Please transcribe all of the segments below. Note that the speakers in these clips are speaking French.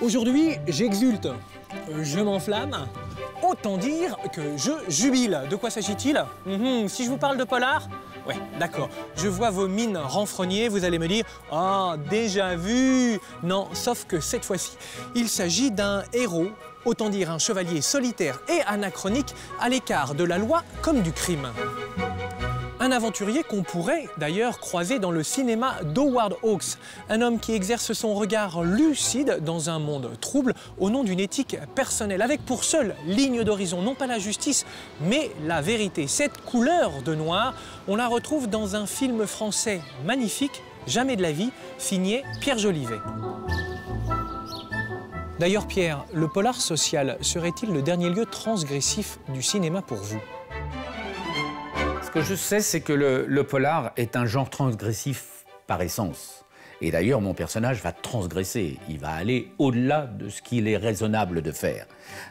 Aujourd'hui, j'exulte, je m'enflamme, autant dire que je jubile. De quoi s'agit-il? Si je vous parle de polar, ouais, d'accord. Je vois vos mines renfrognées, vous allez me dire « Ah, déjà vu !» Non, sauf que cette fois-ci, il s'agit d'un héros, autant dire un chevalier solitaire et anachronique, à l'écart de la loi comme du crime. Un aventurier qu'on pourrait d'ailleurs croiser dans le cinéma d'Howard Hawks, un homme qui exerce son regard lucide dans un monde trouble au nom d'une éthique personnelle, avec pour seule ligne d'horizon non pas la justice, mais la vérité. Cette couleur de noir, on la retrouve dans un film français magnifique, Jamais de la vie, signé Pierre Jolivet. D'ailleurs Pierre, le polar social serait-il le dernier lieu transgressif du cinéma pour vous? Ce que je sais, c'est que le polar est un genre transgressif par essence. Et d'ailleurs, mon personnage va transgresser. Il va aller au-delà de ce qu'il est raisonnable de faire.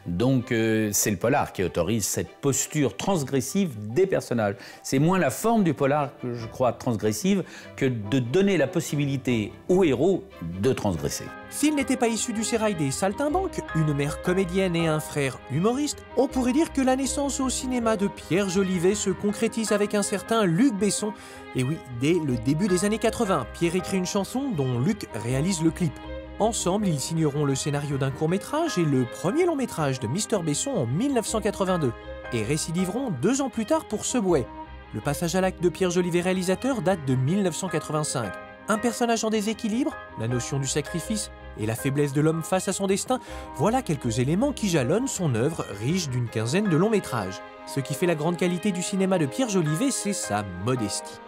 Donc, c'est le polar qui autorise cette posture transgressive des personnages. C'est moins la forme du polar que je crois transgressive que de donner la possibilité au héros de transgresser. S'il n'était pas issu du sérail des saltimbanques, une mère comédienne et un frère humoriste, on pourrait dire que la naissance au cinéma de Pierre Jolivet se concrétise avec un certain Luc Besson. Et oui, dès le début des années 80, Pierre écrit une chanson dont Luc réalise le clip. Ensemble, ils signeront le scénario d'un court-métrage et le premier long-métrage de Mister Besson en 1982 et récidiveront 2 ans plus tard pour Subway. Le passage à l'acte de Pierre Jolivet réalisateur date de 1985. Un personnage en déséquilibre, la notion du sacrifice et la faiblesse de l'homme face à son destin, voilà quelques éléments qui jalonnent son œuvre riche d'une quinzaine de longs métrages. Ce qui fait la grande qualité du cinéma de Pierre Jolivet, c'est sa modestie.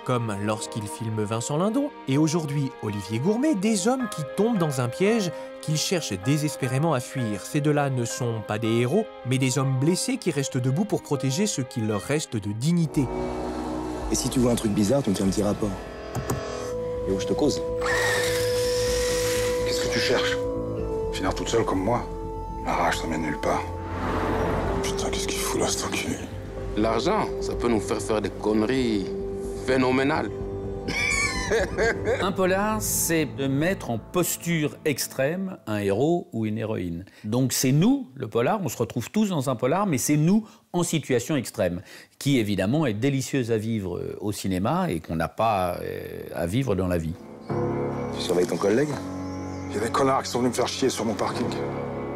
Comme lorsqu'il filme Vincent Lindon et aujourd'hui Olivier Gourmet, des hommes qui tombent dans un piège qu'ils cherchent désespérément à fuir. Ces deux-là ne sont pas des héros, mais des hommes blessés qui restent debout pour protéger ce qu'il leur reste de dignité. Et si tu vois un truc bizarre, tu me fais un petit rapport. Et où je te cause. Qu'est-ce que tu cherches? Finir toute seule comme moi? La rage, ça mène nulle part. Putain, qu'est-ce qu'il fout là, cet enculé? L'argent, ça peut nous faire des conneries phénoménales. Un polar, c'est de mettre en posture extrême un héros ou une héroïne. Donc c'est nous, le polar, on se retrouve tous dans un polar, mais c'est nous en situation extrême, qui évidemment est délicieuse à vivre au cinéma et qu'on n'a pas à vivre dans la vie. Tu surveilles ton collègue? Il y a des connards qui sont venus me faire chier sur mon parking.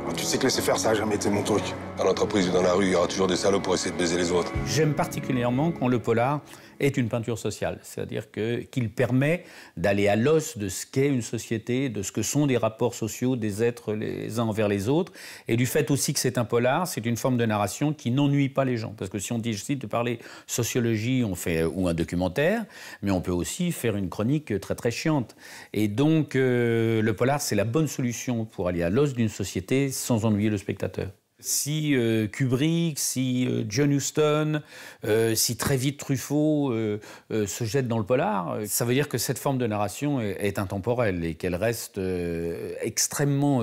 Alors, tu sais que laisser faire, ça a jamais été mon truc. Dans l'entreprise ou dans la rue, il y aura toujours des salauds pour essayer de baiser les autres. J'aime particulièrement quand le polar est une peinture sociale, c'est-à-dire qu'il permet d'aller à l'os de ce qu'est une société, de ce que sont des rapports sociaux des êtres les uns envers les autres, et du fait aussi que c'est un polar, c'est une forme de narration qui n'ennuie pas les gens. Parce que si on décide de parler sociologie, on fait ou un documentaire, mais on peut aussi faire une chronique très très chiante. Et donc le polar, c'est la bonne solution pour aller à l'os d'une société sans ennuyer le spectateur. Si Kubrick, si John Huston, si très vite Truffaut se jettent dans le polar, ça veut dire que cette forme de narration est intemporelle et qu'elle reste extrêmement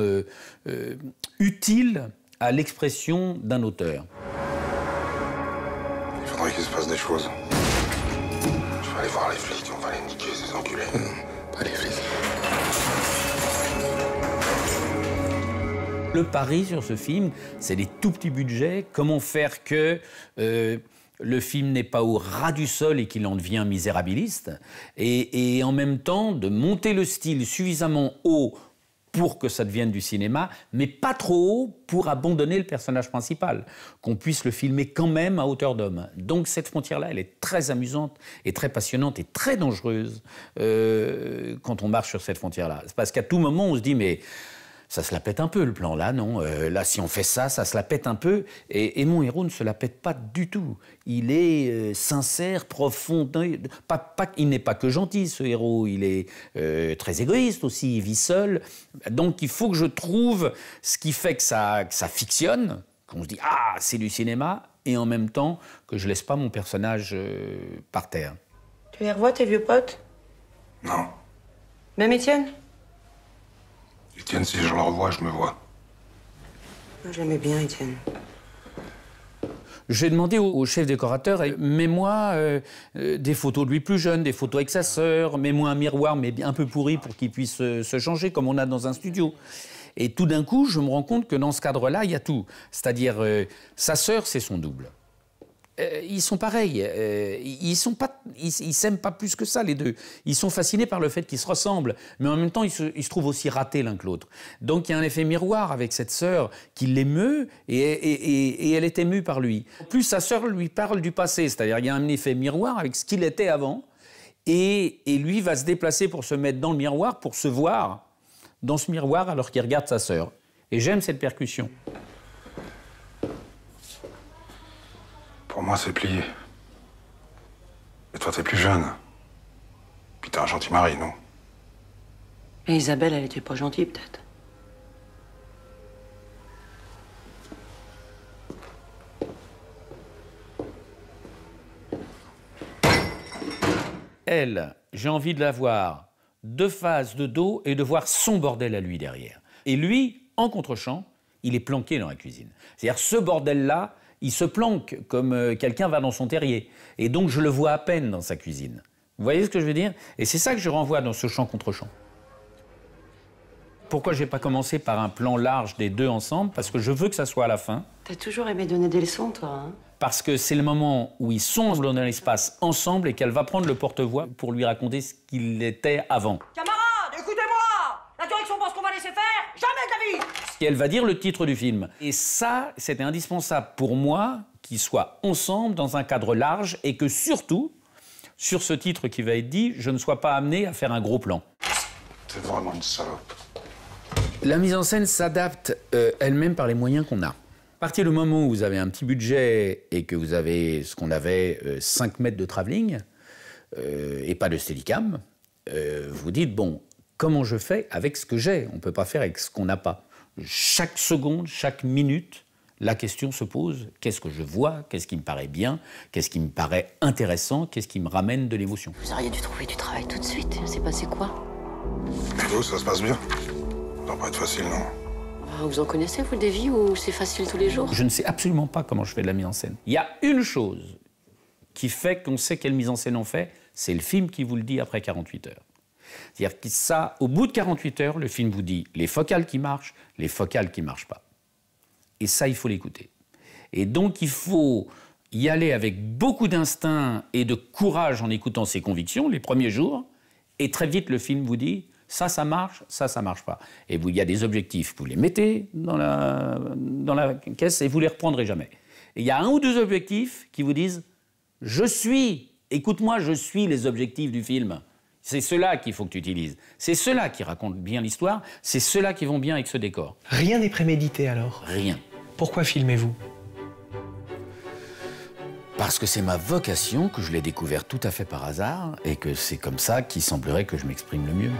utile à l'expression d'un auteur. Il faudrait qu'il se passe des choses. Je vais aller voir les flics, on va les niquer, ces enculés. Pas les flics. Le pari sur ce film, c'est des tout petits budgets. Comment faire que le film n'est pas au ras du sol et qu'il en devient misérabiliste, et en même temps de monter le style suffisamment haut pour que ça devienne du cinéma, mais pas trop haut pour abandonner le personnage principal, qu'on puisse le filmer quand même à hauteur d'homme. Donc cette frontière-là, elle est très amusante et très passionnante et très dangereuse quand on marche sur cette frontière-là. C'est parce qu'à tout moment, on se dit, mais ça se la pète un peu, le plan, là, non? Là, si on fait ça, ça se la pète un peu. Et mon héros ne se la pète pas du tout. Il est sincère, profond. Il n'est pas que gentil, ce héros. Il est très égoïste aussi, il vit seul. Donc, il faut que je trouve ce qui fait que ça fictionne, qu'on se dit « Ah, c'est du cinéma », et en même temps que je laisse pas mon personnage par terre. Tu les revois, tes vieux potes? Non. Même Étienne? Étienne, si je le revois, je me vois. Moi, je l'aimais bien, Étienne. J'ai demandé au chef décorateur, mets-moi des photos de lui plus jeune, des photos avec sa sœur, mets-moi un miroir, mais un peu pourri pour qu'il puisse se changer, comme on a dans un studio. Et tout d'un coup, je me rends compte que dans ce cadre-là, il y a tout. C'est-à-dire, sa sœur, c'est son double. Ils sont pareils. Ils s'aiment pas plus que ça, les deux. Ils sont fascinés par le fait qu'ils se ressemblent. Mais en même temps, ils se trouvent aussi ratés l'un que l'autre. Donc, il y a un effet miroir avec cette sœur qui l'émeut et elle est émue par lui. En plus, sa sœur lui parle du passé. C'est-à-dire, il y a un effet miroir avec ce qu'il était avant. Et lui va se déplacer pour se mettre dans le miroir, pour se voir dans ce miroir alors qu'il regarde sa sœur. Et j'aime cette percussion. Pour moi, c'est plié. Et toi, t'es plus jeune. Puis t'es un gentil mari, non? Et Isabelle, elle était pas gentille, peut-être. Elle, j'ai envie de la voir de face, de dos, et de voir son bordel à lui derrière. Et lui, en contre-champ, il est planqué dans la cuisine. C'est-à-dire, ce bordel-là, il se planque comme quelqu'un va dans son terrier. Et donc, je le vois à peine dans sa cuisine. Vous voyez ce que je veux dire? Et c'est ça que je renvoie dans ce champ contre champ. Pourquoi je n'ai pas commencé par un plan large des deux ensemble? Parce que je veux que ça soit à la fin. T'as toujours aimé donner des leçons, toi, hein? Parce que c'est le moment où ils sont dans l'espace ensemble et qu'elle va prendre le porte-voix pour lui raconter ce qu'il était avant. Camarades, écoutez-moi! La direction pense qu'on va laisser faire? Jamais de la vie! Et elle va dire le titre du film. Et ça, c'était indispensable pour moi qu'ils soient ensemble dans un cadre large et que surtout, sur ce titre qui va être dit, je ne sois pas amené à faire un gros plan. T'es vraiment une salope. La mise en scène s'adapte elle-même par les moyens qu'on a. À partir du moment où vous avez un petit budget et que vous avez ce qu'on avait 5 mètres de travelling et pas de steadicam, vous dites, bon, comment je fais avec ce que j'ai? On ne peut pas faire avec ce qu'on n'a pas. Chaque seconde, chaque minute, la question se pose, qu'est-ce que je vois? Qu'est-ce qui me paraît bien? Qu'est-ce qui me paraît intéressant? Qu'est-ce qui me ramène de l'émotion? Vous auriez dû trouver du travail tout de suite. C'est passé quoi? Hello, ça se passe bien? Ça doit pas être facile, non? Vous en connaissez, vous, des vies où c'est facile tous les jours? Je ne sais absolument pas comment je fais de la mise en scène. Il y a une chose qui fait qu'on sait quelle mise en scène on fait, c'est le film qui vous le dit après 48 heures. C'est-à-dire que ça, au bout de 48 heures, le film vous dit les focales qui marchent, les focales qui ne marchent pas. Et ça, il faut l'écouter. Et donc, il faut y aller avec beaucoup d'instinct et de courage en écoutant ses convictions les premiers jours. Et très vite, le film vous dit ça marche pas. Et il y a des objectifs, vous les mettez dans la caisse et vous les reprendrez jamais. Et il y a un ou deux objectifs qui vous disent écoute-moi, je suis les objectifs du film. C'est ceux-là qu'il faut que tu utilises. C'est ceux-là qui racontent bien l'histoire, c'est ceux-là qui vont bien avec ce décor. Rien n'est prémédité alors? Rien. Pourquoi filmez-vous? Parce que c'est ma vocation, que je l'ai découvert tout à fait par hasard, et que c'est comme ça qu'il semblerait que je m'exprime le mieux.